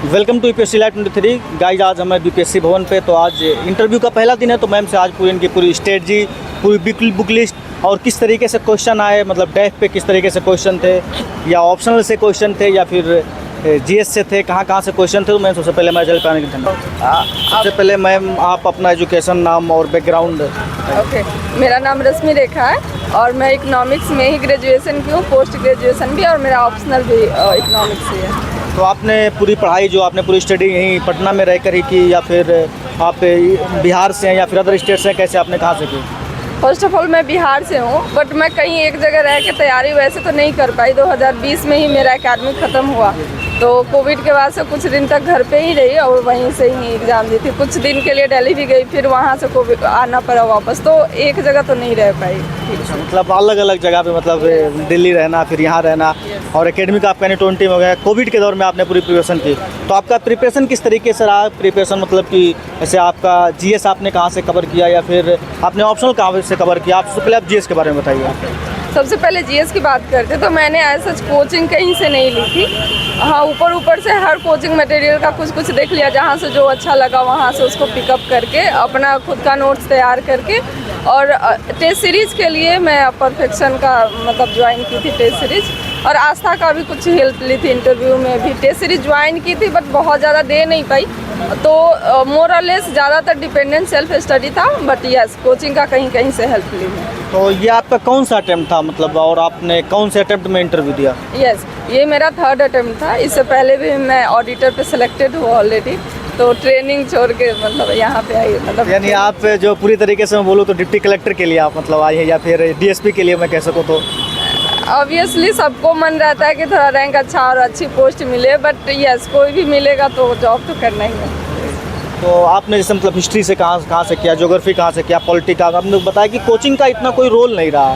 Welcome to UPSC live 23 guys. आज हमें UPSC भवन पे, तो आज इंटरव्यू का पहला दिन है, तो मैम से आज पूरी इनकी पूरी स्ट्रेटजी, पूरी बुक लिस्ट और किस तरीके से क्वेश्चन आए, मतलब डेफ पे किस तरीके से क्वेश्चन थे या ऑप्शनल से क्वेश्चन थे या फिर जीएस से थे, कहाँ से क्वेश्चन थे। तो मैम सबसे पहले मैं जल्द पाने की धन्यवाद। सबसे पहले मैम आप अपना एजुकेशन, नाम और बैकग्राउंड। ओके, मेरा नाम रश्मि रेखा है और मैं इकोनॉमिक्स में ही ग्रेजुएशन की हूँ, पोस्ट ग्रेजुएशन भी, और मेरा ऑप्शनल भी इकोनॉमिक्स ही है। तो आपने पूरी पढ़ाई जो आपने पूरी स्टडी यहीं पटना में रहकर ही की या फिर आप बिहार से हैं या फिर अदर स्टेट से हैं, कैसे आपने कहाँ से की? फर्स्ट ऑफ ऑल मैं बिहार से हूँ, बट मैं कहीं एक जगह रह के तैयारी वैसे तो नहीं कर पाई। 2020 में ही मेरा एकेडमिक ख़त्म हुआ, तो कोविड के बाद से कुछ दिन तक घर पे ही रही और वहीं से ही एग्ज़ाम दी थी। कुछ दिन के लिए दिल्ली भी गई, फिर वहाँ से कोविड आना पड़ा वापस, तो एक जगह तो नहीं रह पाई। मतलब अलग अलग जगह पे, मतलब दिल्ली रहना फिर यहाँ रहना, और एकेडमिक आपका 20 में हो गया। कोविड के दौर में आपने पूरी प्रिपरेशन की, तो आपका प्रिपरेशन किस तरीके से रहा? प्रिपरेशन मतलब कि जैसे आपका जीएस आपने कहाँ से कवर किया या फिर आपने ऑप्शनल कहाँ से कवर किया? आप सबसे पहले आप जीएस के बारे में बताइए। सबसे पहले जीएस की बात करते तो मैंने ऐसा कोचिंग कहीं से नहीं ली थी। हाँ, ऊपर से हर कोचिंग मटेरियल का कुछ देख लिया, जहाँ से जो अच्छा लगा वहाँ से उसको पिकअप करके अपना खुद का नोट्स तैयार करके, और टेस्ट सीरीज़ के लिए मैं परफेक्शन का मतलब ज्वाइन की थी टेस्ट सीरीज़, और आस्था का भी कुछ हेल्प ली थी। इंटरव्यू में भी टेस्ट सीरीज़ ज्वाइन की थी, बट बहुत ज़्यादा दे नहीं पाई, तो मोर और लेस ज़्यादातर डिपेंडेंट सेल्फ स्टडी था, बट यस कोचिंग का कहीं से हेल्प ली। तो ये आपका कौन सा अटेम्प्ट था, मतलब, और आपने कौन से अटेम्प्ट में इंटरव्यू दिया? यस, ये मेरा 3rd अटेम्प्ट था। इससे पहले भी मैं ऑडिटर पे सिलेक्टेड हुआ ऑलरेडी, तो ट्रेनिंग छोड़ के मतलब यहाँ पे आई। मतलब यानी आप जो पूरी तरीके से मैं बोलूँ तो डिप्टी कलेक्टर के लिए आप मतलब आई हैं, या फिर डीएसपी के लिए मैं कह सकूँ तो? ऑब्वियसली सबको मन रहता है कि थोड़ा रैंक अच्छा और अच्छी पोस्ट मिले, बट यस कोई भी मिलेगा तो जॉब तो करना ही है। तो आपने जैसे मतलब हिस्ट्री से कहाँ से किया, ज्योग्राफी कहाँ से किया, पॉलिटिक्स का? आपने बताया कि कोचिंग का इतना कोई रोल नहीं रहा,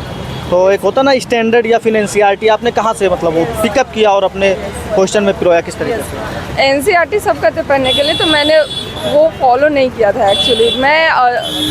तो एक होता ना स्टैंडर्ड या फिर एनसीईआरटी, आपने कहाँ से मतलब वो पिकअप किया और अपने क्वेश्चन में पिरोया किस तरीके से? एनसीईआरटी सब कहते पढ़ने के लिए, तो मैंने वो फॉलो नहीं किया था एक्चुअली। मैं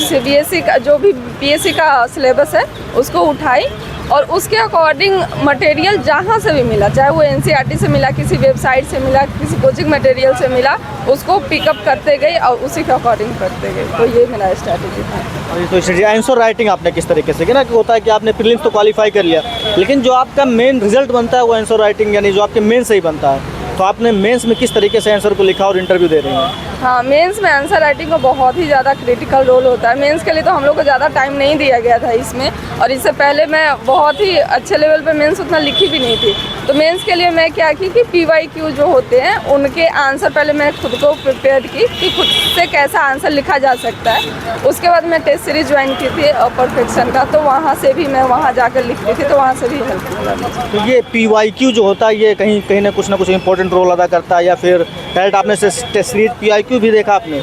सीबीएसई का जो भी बीएससी का सिलेबस है उसको उठाई, और उसके अकॉर्डिंग मटेरियल जहाँ से भी मिला, चाहे वो एनसीईआरटी से मिला, किसी वेबसाइट से मिला, किसी कोचिंग मटेरियल से मिला, उसको पिकअप करते गई और उसी के अकॉर्डिंग करते गए। तो ये मेरा स्ट्रैटेजी था। तो स्ट्रेटजी आंसर राइटिंग आपने किस तरीके से किया ना, कि होता है कि आपने प्रीलिम्स तो क्वालिफाई कर लिया, लेकिन जो आपका मेन रिजल्ट बनता है वो आंसर राइटिंग, यानी जो आपके मेन से ही बनता है। तो आपने मेंस में किस तरीके से आंसर को लिखा और इंटरव्यू दे रही हैं? हाँ, मेंस में आंसर राइटिंग का बहुत ही ज़्यादा क्रिटिकल रोल होता है। मेंस के लिए तो हम लोग को ज़्यादा टाइम नहीं दिया गया था इसमें, और इससे पहले मैं बहुत ही अच्छे लेवल पे मेंस उतना लिखी भी नहीं थी। तो मेंस के लिए मैं क्या की कि PYQ जो होते हैं उनके आंसर पहले मैं खुद को प्रिपेयर की कि खुद से कैसा आंसर लिखा जा सकता है। उसके बाद मैं टेस्ट सीरीज ज्वाइन की थी परफेक्शन का, तो वहाँ से भी मैं वहाँ जाकर लिखती थी, तो वहाँ से भी हेल्प मिला। तो ये PYQ जो होता है ये कहीं ना कुछ इंपॉर्टेंट रोल अदा करता है, या फिर डायरेक्ट आपने टेस्ट सीरीज PYQ भी देखा आपने?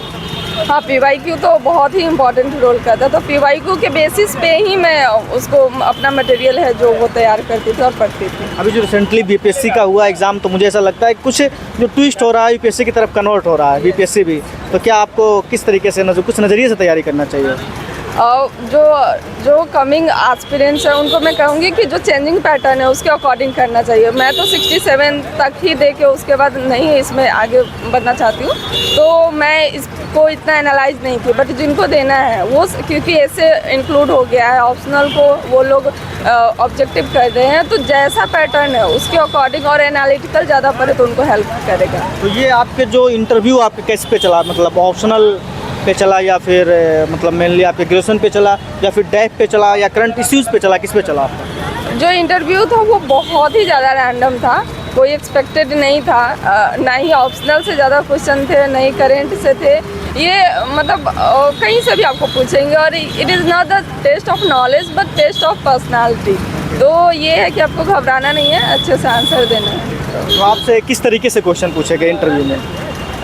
हाँ, PYQ तो बहुत ही इम्पोर्टेंट रोल करता है, तो PYQ के बेसिस पे ही मैं उसको अपना मटेरियल है जो वो तैयार करती थी और पढ़ती थी। अभी जो रिसेंटली बीपीएससी का हुआ एग्ज़ाम, तो मुझे ऐसा लगता है कुछ जो ट्विस्ट हो रहा है यूपीएससी की तरफ कन्वर्ट हो रहा है बीपीएससी भी, तो क्या आपको किस तरीके से कुछ नज़रिए से तैयारी करना चाहिए? जो कमिंग एस्पिरेंट्स हैं उनको मैं कहूँगी कि जो चेंजिंग पैटर्न है उसके अकॉर्डिंग करना चाहिए। मैं तो 67 तक ही दे के उसके बाद नहीं इसमें आगे बढ़ना चाहती हूँ, तो मैं इसको इतना एनालाइज नहीं की, बट जिनको देना है वो, क्योंकि ऐसे इंक्लूड हो गया है ऑप्शनल को, वो लोग ऑब्जेक्टिव कर रहे हैं, तो जैसा पैटर्न है उसके अकॉर्डिंग और एनालिटिकल ज़्यादा पड़े तो उनको हेल्प करेगा। तो ये आपके जो इंटरव्यू आपके किस पे चला, मतलब ऑप्शनल पे चला या फिर मतलब मेनली आपके ग्रेजुएशन पे चला या फिर डेफ पे चला या करंट इश्यूज़ पे चला, किस पे चला आपका? जो इंटरव्यू था वो बहुत ही ज़्यादा रैंडम था, कोई एक्सपेक्टेड नहीं था। ना ही ऑप्शनल से ज़्यादा क्वेश्चन थे, ना ही करेंट से थे। ये मतलब कहीं से भी आपको पूछेंगे, और it is not the test of knowledge but test of personality. तो ये है कि आपको घबराना नहीं है, अच्छे से आंसर देना है। तो आपसे किस तरीके से क्वेश्चन पूछे गए इंटरव्यू में?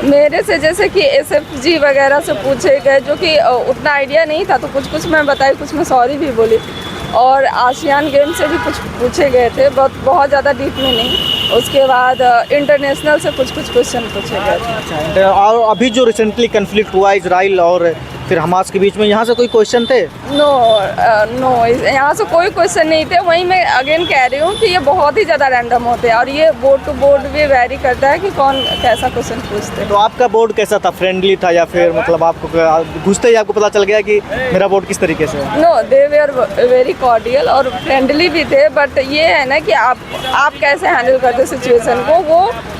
मेरे से जैसे कि SFG वगैरह से पूछे गए, जो कि उतना आइडिया नहीं था, तो कुछ मैं बताई, कुछ मैं सॉरी भी बोली। और आसियान गेम से भी कुछ पूछे गए थे, बहुत ज़्यादा डीप में नहीं। उसके बाद इंटरनेशनल से कुछ क्वेश्चन पूछे गए थे। और अभी जो रिसेंटली कन्फ्लिक्ट हुआ इजराइल और फिर हमास के बीच में, यहाँ से कोई क्वेश्चन थे? नो नो, यहाँ से कोई क्वेश्चन नहीं थे। वहीं मैं अगेन कह रही हूँ कि ये बहुत ही ज़्यादा रैंडम होते हैं और ये बोर्ड टू बोर्ड भी वेरी करता है कि कौन कैसा क्वेश्चन पूछते हैं। तो आपका बोर्ड कैसा था, फ्रेंडली था या फिर मतलब आपको घुसते ही आपको पता चल गया कि मेरा बोर्ड किस तरीके से है? No, they were very cordial और फ्रेंडली भी थे, बट ये है ना कि आप कैसे हैंडल करते सिचुएशन को,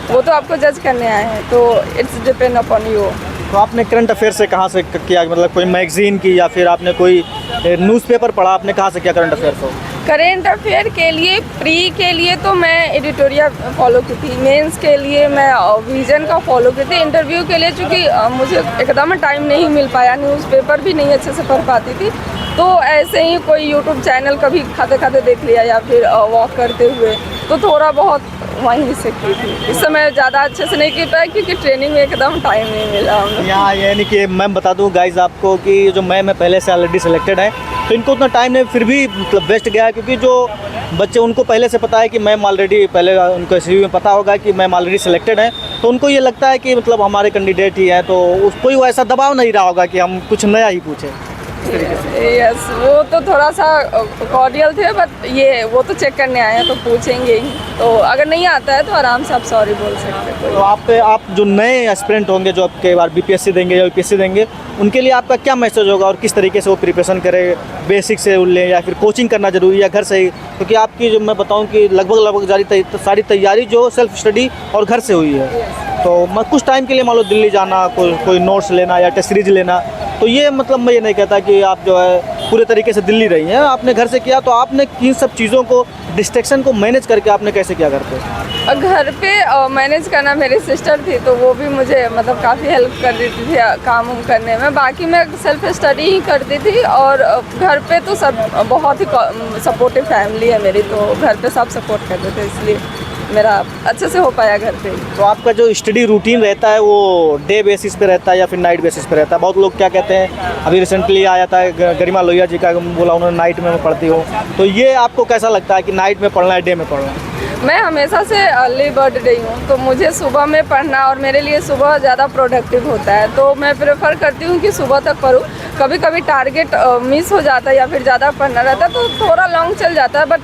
वो तो आपको जज करने आए हैं, तो इट्स डिपेंड अपॉन यू। तो आपने करंट अफेयर से कहाँ से किया, मतलब कोई मैगजीन की या फिर आपने कोई न्यूज़पेपर पढ़ा, आपने कहाँ से किया करंट अफेयर को? करेंट अफेयर के लिए प्री के लिए तो मैं एडिटोरियल फॉलो की थी, मेंस के लिए मैं विजन का फॉलो की थी, इंटरव्यू के लिए चूँकि मुझे एकदम टाइम नहीं मिल पाया, न्यूज़पेपर भी नहीं अच्छे से पढ़ पाती थी, तो ऐसे ही कोई यूट्यूब चैनल कभी खाते खाते देख लिया या फिर वॉक करते हुए, तो थोड़ा बहुत वहीं से की थी। इस समय ज़्यादा अच्छे से नहीं की पाई क्योंकि ट्रेनिंग में एकदम टाइम नहीं मिला हमें। यहाँ यानी कि मैम बता दूँ गाइज आपको कि जो मैम है पहले से ऑलरेडी सिलेक्टेड है, तो इनको उतना टाइम नहीं, फिर भी मतलब वेस्ट गया, क्योंकि जो बच्चे उनको पहले से पता है कि मैम ऑलरेडी पहले उनको CV में पता होगा कि मैम ऑलरेडी सिलेक्टेड है, तो उनको ये लगता है कि मतलब हमारे कैंडिडेट ही हैं, तो कोई वैसा दबाव नहीं रहा होगा कि हम कुछ नया ही पूछें। यस, वो तो थोड़ा सा कॉर्डियल थे, बट ये वो तो चेक करने आए हैं तो पूछेंगे ही, तो अगर नहीं आता है तो आराम से आप सॉरी बोल सकते हैं। तो आप जो नए एस्पिरेंट होंगे जो आपके बार BPSC देंगे या UPSC देंगे, उनके लिए आपका क्या मैसेज होगा और किस तरीके से वो प्रिपरेशन करें, बेसिक से लें या फिर कोचिंग करना ज़रूरी है घर से ही? क्योंकि आपकी जो मैं बताऊं कि लगभग सारी तैयारी जो सेल्फ स्टडी और घर से हुई है, तो कुछ टाइम के लिए मान लो दिल्ली जाना, कोई नोट्स लेना या टेस्ट सीरीज लेना, तो ये मतलब मैं ये नहीं कहता कि आप जो है पूरे तरीके से दिल्ली रही हैं, आपने घर से किया, तो आपने किन सब चीज़ों को, डिस्ट्रैक्शन को मैनेज करके आपने कैसे किया घर पे? घर पे मैनेज करना, मेरी सिस्टर थी तो वो भी मुझे मतलब काफ़ी हेल्प कर देती थी काम करने में, बाकी मैं सेल्फ स्टडी ही करती थी, और घर पे तो सब बहुत ही सपोर्टिव फैमिली है मेरी, तो घर पे सब सपोर्ट करते थे, इसलिए मेरा अच्छे से हो पाया घर पे। तो आपका जो स्टडी रूटीन रहता है वो डे बेसिस पे रहता है या फिर नाइट बेसिस पे रहता है? बहुत लोग क्या कहते हैं, अभी रिसेंटली आया था गरिमा लोहिया जी का, बोला उन्होंने नाइट में मैं पढ़ती हूँ, तो ये आपको कैसा लगता है कि नाइट में पढ़ना है, डे में पढ़ना है? मैं हमेशा से अर्ली बर्ड रही हूँ, तो मुझे सुबह में पढ़ना और मेरे लिए सुबह ज़्यादा प्रोडक्टिव होता है, तो मैं प्रेफर करती हूँ कि सुबह तक पढूं। कभी कभी टारगेट मिस हो जाता है या फिर ज़्यादा पढ़ना रहता है तो थोड़ा लॉन्ग चल जाता है, बट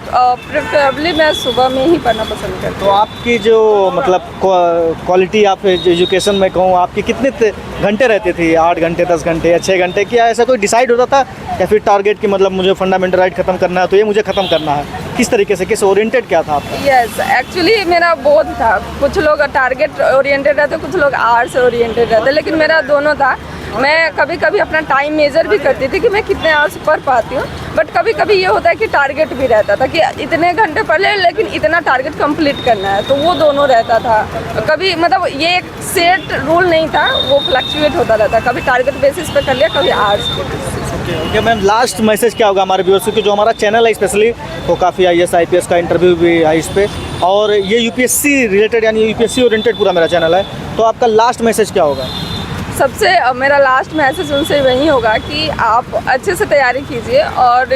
प्रेफरेबली मैं सुबह में ही पढ़ना पसंद करती हूँ। तो आपकी जो मतलब क्वालिटी आप एजुकेशन में कहूँ, आपकी कितने घंटे रहती थी? 8 घंटे, 10 घंटे या 6 घंटे? क्या ऐसा कोई डिसाइड होता था या फिर टारगेट की मतलब मुझे फंडामेंटल राइट खत्म करना है तो ये मुझे ख़त्म करना है? किस तरीके से, किस ओरिएंटेड क्या था आपका? यस, एक्चुअली मेरा बोथ था, कुछ लोग टारगेट ओरिएंटेड रहते, कुछ लोग आर्ट्स ओरिएंटेड रहते, लेकिन मेरा दोनों था। मैं कभी कभी अपना टाइम मेजर भी करती थी कि मैं कितने आवर्स पढ़ पाती हूँ, बट कभी कभी ये होता है कि टारगेट भी रहता था कि इतने घंटे पढ़ ले लेकिन इतना टारगेट कंप्लीट करना है, तो वो दोनों रहता था। कभी मतलब ये एक सेट रूल नहीं था, वो फ्लक्चुएट होता रहता, कभी टारगेट बेसिस पे कर लिया, कभी आवर्स पे। ओके मैम, लास्ट मैसेज क्या होगा हमारे व्यूअर्स को? जो हमारा चैनल है स्पेशली वो काफ़ी IAS IPS का इंटरव्यू भी है इस पर, और ये UPSC रिलेटेड यानी UPSC ओरिएंटेड पूरा मेरा चैनल है, तो आपका लास्ट मैसेज क्या होगा? सबसे मेरा लास्ट मैसेज उनसे वही होगा कि आप अच्छे से तैयारी कीजिए और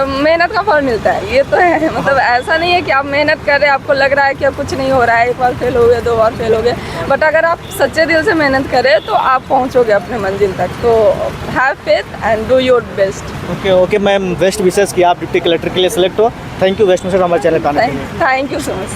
मेहनत का फल मिलता है, ये तो है। मतलब ऐसा नहीं है कि आप मेहनत कर रहे हैं, आपको लग रहा है कि अब कुछ नहीं हो रहा है, एक बार फेल हो गया, 2 बार फेल हो गया, बट अगर आप सच्चे दिल से मेहनत करें तो आप पहुंचोगे अपने मंजिल तक। तो have faith and do your best. Okay ma'am, best wishes कि आप डिप्टी कलेक्टर के लिए सिलेक्ट हो। थैंक यू बेस्ट विशेष हमारे चैनल पर आने के लिए। Thank you so much.